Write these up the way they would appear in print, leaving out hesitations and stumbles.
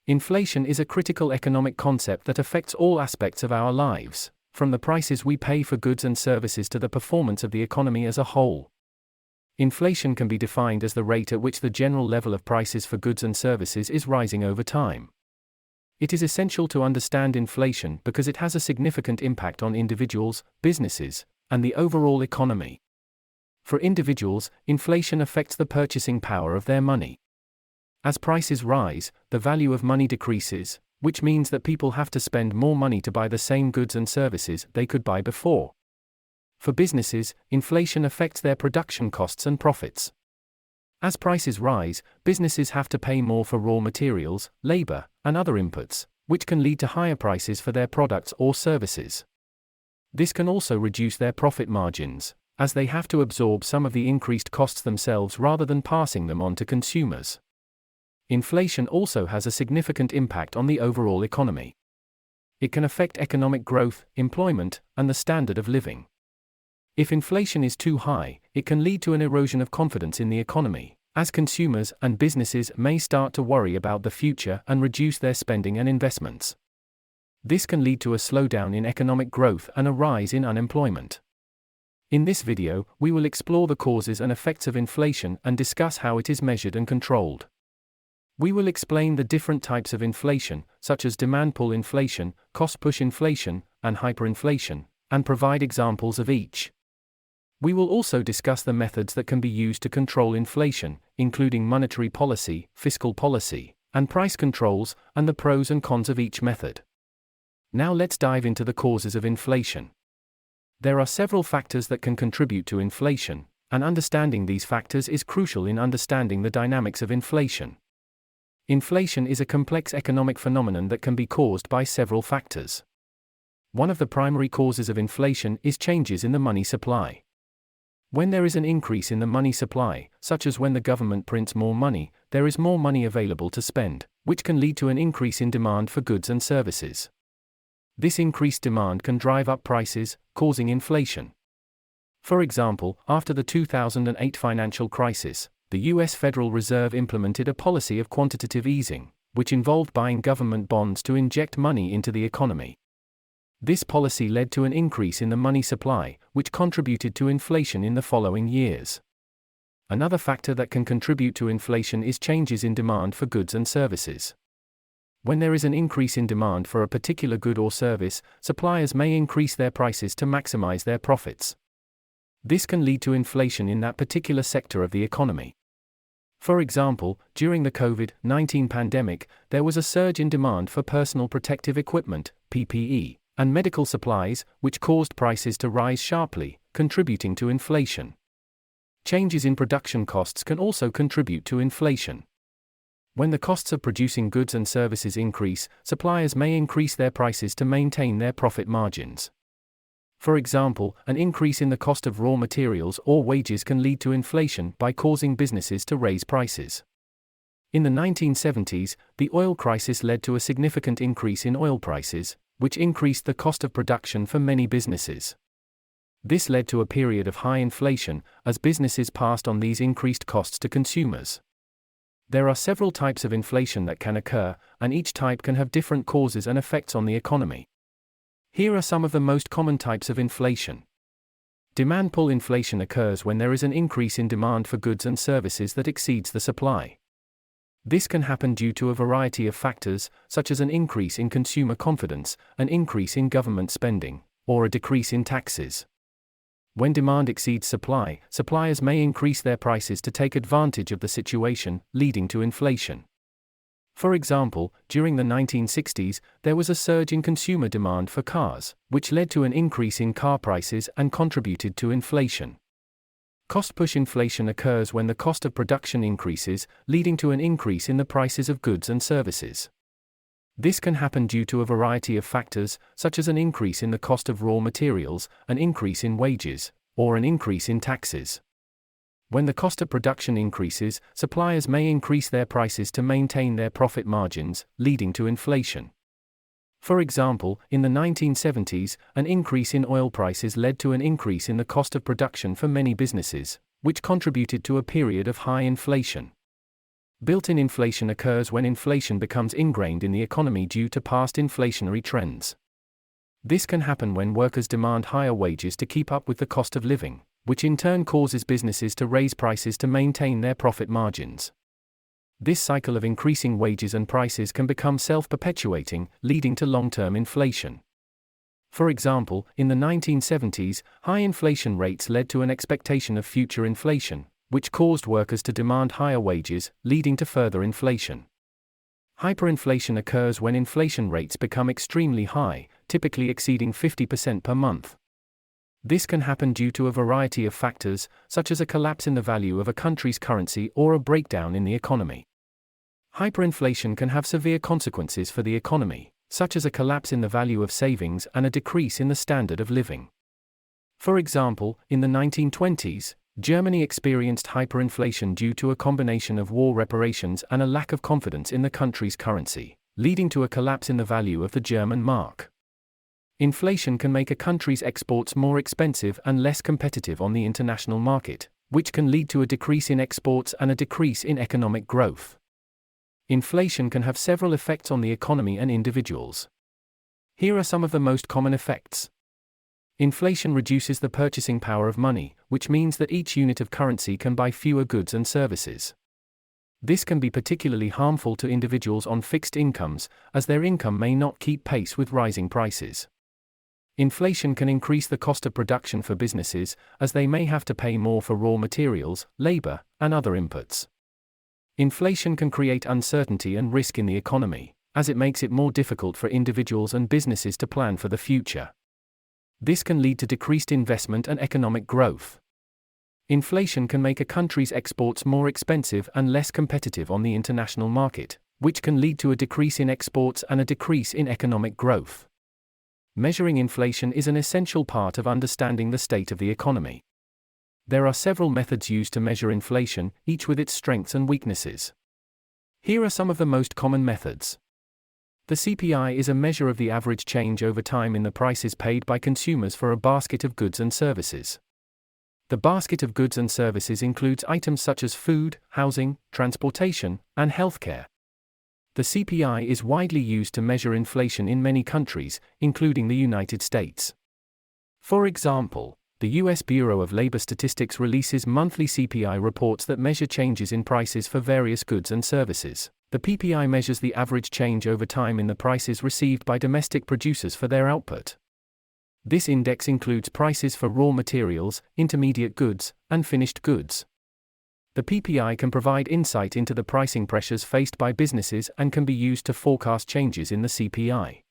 Inflation is a critical economic concept that affects all aspects of our lives, from the prices we pay for goods and services to the performance of the economy as a whole. Inflation can be defined as the rate at which the general level of prices for goods and services is rising over time. It is essential to understand inflation because it has a significant impact on individuals, businesses, and the overall economy. For individuals, inflation affects the purchasing power of their money. As prices rise, the value of money decreases, which means that people have to spend more money to buy the same goods and services they could buy before. For businesses, inflation affects their production costs and profits. As prices rise, businesses have to pay more for raw materials, labor, and other inputs, which can lead to higher prices for their products or services. This can also reduce their profit margins, as they have to absorb some of the increased costs themselves rather than passing them on to consumers. Inflation also has a significant impact on the overall economy. It can affect economic growth, employment, and the standard of living. If inflation is too high, it can lead to an erosion of confidence in the economy, as consumers and businesses may start to worry about the future and reduce their spending and investments. This can lead to a slowdown in economic growth and a rise in unemployment. In this video, we will explore the causes and effects of inflation and discuss how it is measured and controlled. We will explain the different types of inflation, such as demand-pull inflation, cost-push inflation, and hyperinflation, and provide examples of each. We will also discuss the methods that can be used to control inflation, including monetary policy, fiscal policy, and price controls, and the pros and cons of each method. Now let's dive into the causes of inflation. There are several factors that can contribute to inflation, and understanding these factors is crucial in understanding the dynamics of inflation. Inflation is a complex economic phenomenon that can be caused by several factors. One of the primary causes of inflation is changes in the money supply. When there is an increase in the money supply, such as when the government prints more money, there is more money available to spend, which can lead to an increase in demand for goods and services. This increased demand can drive up prices, causing inflation. For example, after the 2008 financial crisis, the U.S. Federal Reserve implemented a policy of quantitative easing, which involved buying government bonds to inject money into the economy. This policy led to an increase in the money supply, which contributed to inflation in the following years. Another factor that can contribute to inflation is changes in demand for goods and services. When there is an increase in demand for a particular good or service, suppliers may increase their prices to maximize their profits. This can lead to inflation in that particular sector of the economy. For example, during the COVID-19 pandemic, there was a surge in demand for personal protective equipment, PPE, and medical supplies, which caused prices to rise sharply, contributing to inflation. Changes in production costs can also contribute to inflation. When the costs of producing goods and services increase, suppliers may increase their prices to maintain their profit margins. For example, an increase in the cost of raw materials or wages can lead to inflation by causing businesses to raise prices. In the 1970s, the oil crisis led to a significant increase in oil prices, which increased the cost of production for many businesses. This led to a period of high inflation, as businesses passed on these increased costs to consumers. There are several types of inflation that can occur, and each type can have different causes and effects on the economy. Here are some of the most common types of inflation. Demand-pull inflation occurs when there is an increase in demand for goods and services that exceeds the supply. This can happen due to a variety of factors, such as an increase in consumer confidence, an increase in government spending, or a decrease in taxes. When demand exceeds supply, suppliers may increase their prices to take advantage of the situation, leading to inflation. For example, during the 1960s, there was a surge in consumer demand for cars, which led to an increase in car prices and contributed to inflation. Cost-push inflation occurs when the cost of production increases, leading to an increase in the prices of goods and services. This can happen due to a variety of factors, such as an increase in the cost of raw materials, an increase in wages, or an increase in taxes. When the cost of production increases, suppliers may increase their prices to maintain their profit margins, leading to inflation. For example, in the 1970s, an increase in oil prices led to an increase in the cost of production for many businesses, which contributed to a period of high inflation. Built-in inflation occurs when inflation becomes ingrained in the economy due to past inflationary trends. This can happen when workers demand higher wages to keep up with the cost of living, which in turn causes businesses to raise prices to maintain their profit margins. This cycle of increasing wages and prices can become self-perpetuating, leading to long-term inflation. For example, in the 1970s, high inflation rates led to an expectation of future inflation, which caused workers to demand higher wages, leading to further inflation. Hyperinflation occurs when inflation rates become extremely high, typically exceeding 50% per month. This can happen due to a variety of factors, such as a collapse in the value of a country's currency or a breakdown in the economy. Hyperinflation can have severe consequences for the economy, such as a collapse in the value of savings and a decrease in the standard of living. For example, in the 1920s, Germany experienced hyperinflation due to a combination of war reparations and a lack of confidence in the country's currency, leading to a collapse in the value of the German mark. Inflation can make a country's exports more expensive and less competitive on the international market, which can lead to a decrease in exports and a decrease in economic growth. Inflation can have several effects on the economy and individuals. Here are some of the most common effects. Inflation reduces the purchasing power of money, which means that each unit of currency can buy fewer goods and services. This can be particularly harmful to individuals on fixed incomes, as their income may not keep pace with rising prices. Inflation can increase the cost of production for businesses, as they may have to pay more for raw materials, labor, and other inputs. Inflation can create uncertainty and risk in the economy, as it makes it more difficult for individuals and businesses to plan for the future. This can lead to decreased investment and economic growth. Inflation can make a country's exports more expensive and less competitive on the international market, which can lead to a decrease in exports and a decrease in economic growth. Measuring inflation is an essential part of understanding the state of the economy. There are several methods used to measure inflation, each with its strengths and weaknesses. Here are some of the most common methods. The CPI is a measure of the average change over time in the prices paid by consumers for a basket of goods and services. The basket of goods and services includes items such as food, housing, transportation, and healthcare. The CPI is widely used to measure inflation in many countries, including the United States. For example, the U.S. Bureau of Labor Statistics releases monthly CPI reports that measure changes in prices for various goods and services. The PPI measures the average change over time in the prices received by domestic producers for their output. This index includes prices for raw materials, intermediate goods, and finished goods. The PPI can provide insight into the pricing pressures faced by businesses and can be used to forecast changes in the CPI.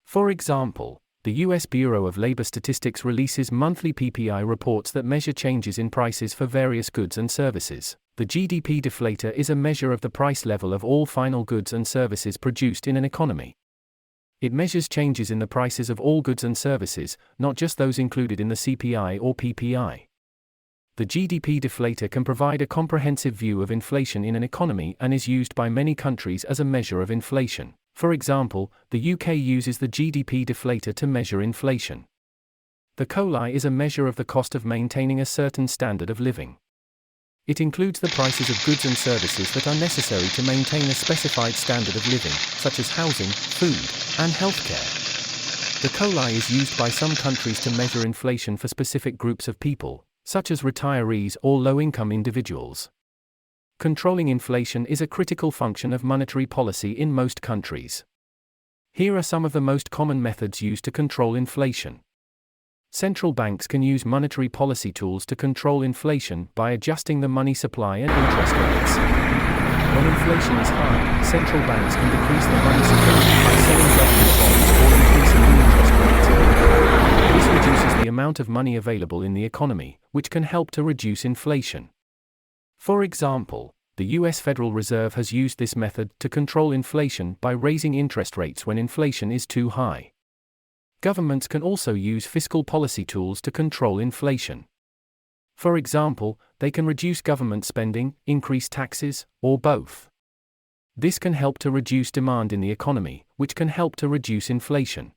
For example, the U.S. Bureau of Labor Statistics releases monthly PPI reports that measure changes in prices for various goods and services. The GDP deflator is a measure of the price level of all final goods and services produced in an economy. It measures changes in the prices of all goods and services, not just those included in the CPI or PPI. The GDP deflator can provide a comprehensive view of inflation in an economy and is used by many countries as a measure of inflation. For example, the UK uses the GDP deflator to measure inflation. The COLI is a measure of the cost of maintaining a certain standard of living. It includes the prices of goods and services that are necessary to maintain a specified standard of living, such as housing, food, and healthcare. The COLI is used by some countries to measure inflation for specific groups of people, such as retirees or low-income individuals. Controlling inflation is a critical function of monetary policy in most countries. Here are some of the most common methods used to control inflation. Central banks can use monetary policy tools to control inflation by adjusting the money supply and interest rates. When inflation is high, central banks can decrease the money supply by selling government bonds or increasing the interest rate. This reduces the amount of money available in the economy, which can help to reduce inflation. For example, the U.S. Federal Reserve has used this method to control inflation by raising interest rates when inflation is too high. Governments can also use fiscal policy tools to control inflation. For example, they can reduce government spending, increase taxes, or both. This can help to reduce demand in the economy, which can help to reduce inflation.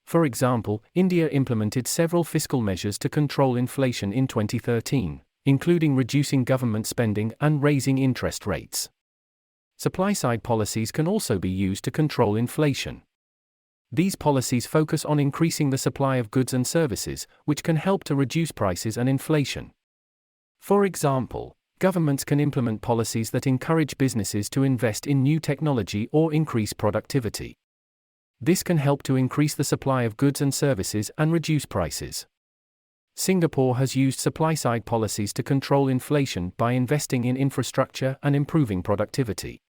For example, India implemented several fiscal measures to control inflation in 2013, including reducing government spending and raising interest rates. Supply-side policies can also be used to control inflation. These policies focus on increasing the supply of goods and services, which can help to reduce prices and inflation. For example, governments can implement policies that encourage businesses to invest in new technology or increase productivity. This can help to increase the supply of goods and services and reduce prices. Singapore has used supply-side policies to control inflation by investing in infrastructure and improving productivity.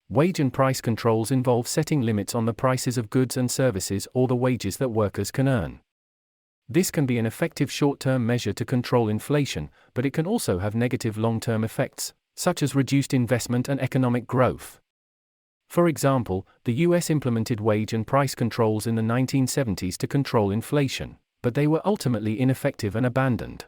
Wage and price controls involve setting limits on the prices of goods and services or the wages that workers can earn. This can be an effective short-term measure to control inflation, but it can also have negative long-term effects, such as reduced investment and economic growth. For example, the US implemented wage and price controls in the 1970s to control inflation, but they were ultimately ineffective and abandoned.